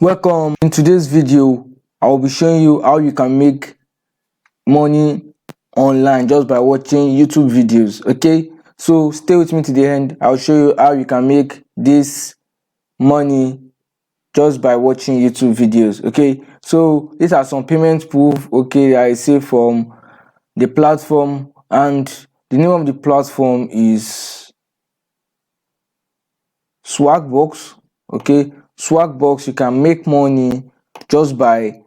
Welcome. In today's video, I will be showing you how you can make money online just by watching YouTube videos. Okay, so stay with me to the end. I'll show you how you can make this money just by watching YouTube videos. Okay, so these are some payment proof, okay, I see from the platform, and the name of the platform is Swagbox. Okay, Swagbox, you can make money just by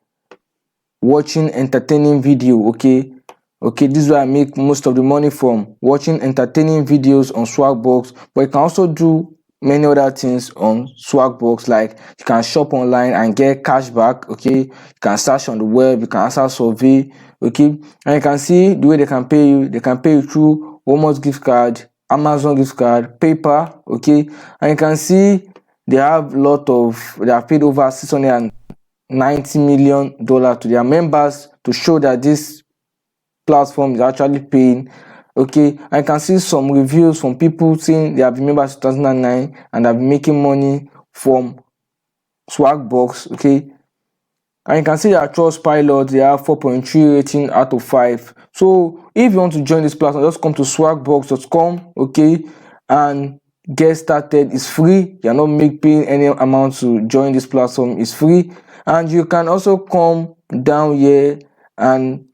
watching entertaining video. Okay, this is where I make most of the money, from watching entertaining videos on Swagbox. But you can also do many other things on Swagbox, like you can shop online and get cash back. Okay, you can search on the web, you can answer survey. Okay, and you can see the way they can pay you. They can pay you through Walmart gift card, Amazon gift card, PayPal. Okay, and you can see they have they have paid over $690 million to their members, to show that this platform is actually paying. Okay, I can see some reviews from people saying they have been members 2009 and have been making money from Swagbox. Okay, and you can see their Trustpilot, they have 4.3 rating out of 5. So if you want to join this platform, just come to swagbox.com. Okay, and get started. It's free. You're not paying any amount to join this platform. It's free. And you can also come down here and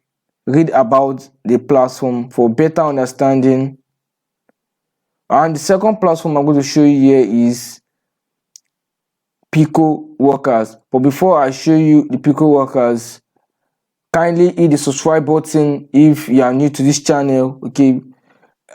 read about the platform for better understanding. And the second platform I'm going to show you here is Pico Workers. But before I show you the Pico Workers, kindly hit the subscribe button if you are new to this channel. Okay,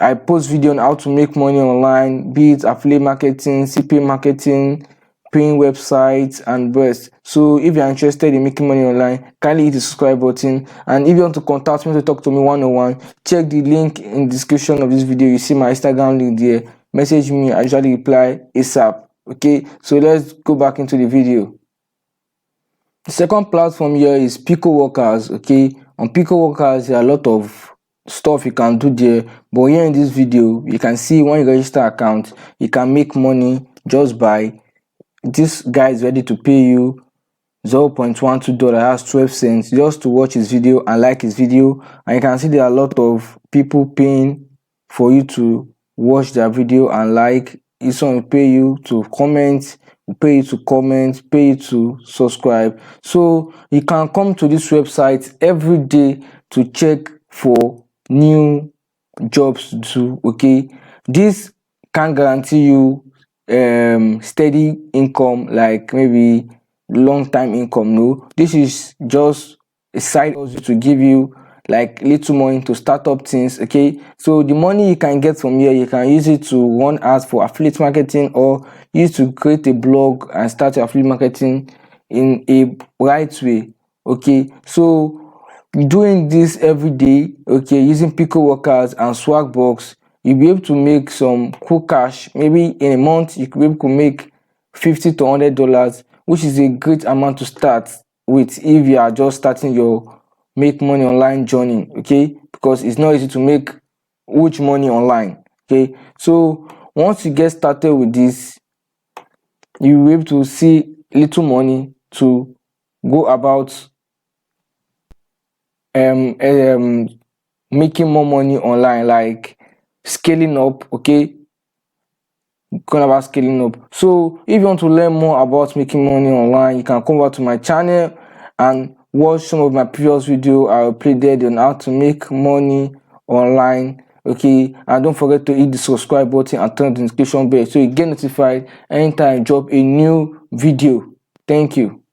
I post video on how to make money online, be it affiliate marketing, CPA marketing, paying websites, and rest. So if you are interested in making money online, kindly hit the subscribe button. And if you want to contact me to talk to me one-on-one, check the link in the description of this video. You see my Instagram link there. Message me, I usually reply ASAP. Okay, so let's go back into the video. The second platform here is Pico Workers. Okay, on Pico Workers there are a lot of stuff you can do there, but here in this video you can see when you register account, you can make money just by, this guy is ready to pay you $0.12, has 12 cents just to watch his video and like his video. And you can see there are a lot of people paying for you to watch their video and like. This one will pay you to comment, pay you to comment, pay you to subscribe. So you can come to this website every day to check for new jobs to do. Okay, this can't guarantee you steady income, like maybe long-time income. No, this is just a side hustle to give you like little money to start up things. Okay, so the money you can get from here, you can use it to run ads for affiliate marketing, or use to create a blog and start your affiliate marketing in a right way. Okay, so doing this every day, okay, using Pico Workers and Swagbox, you'll be able to make some cool cash. Maybe in a month you could be able to make $50 to $100, which is a great amount to start with if you are just starting your make money online journey. Okay, because it's not easy to make huge money online. Okay, so once you get started with this, you will be able to see little money to go about making more money online, like scaling up. Okay, going about scaling up. So if you want to learn more about making money online, you can come back to my channel and watch some of my previous video. I will play there on how to make money online. Okay, and don't forget to hit the subscribe button and turn on the notification bell so you get notified anytime I drop a new video. Thank you.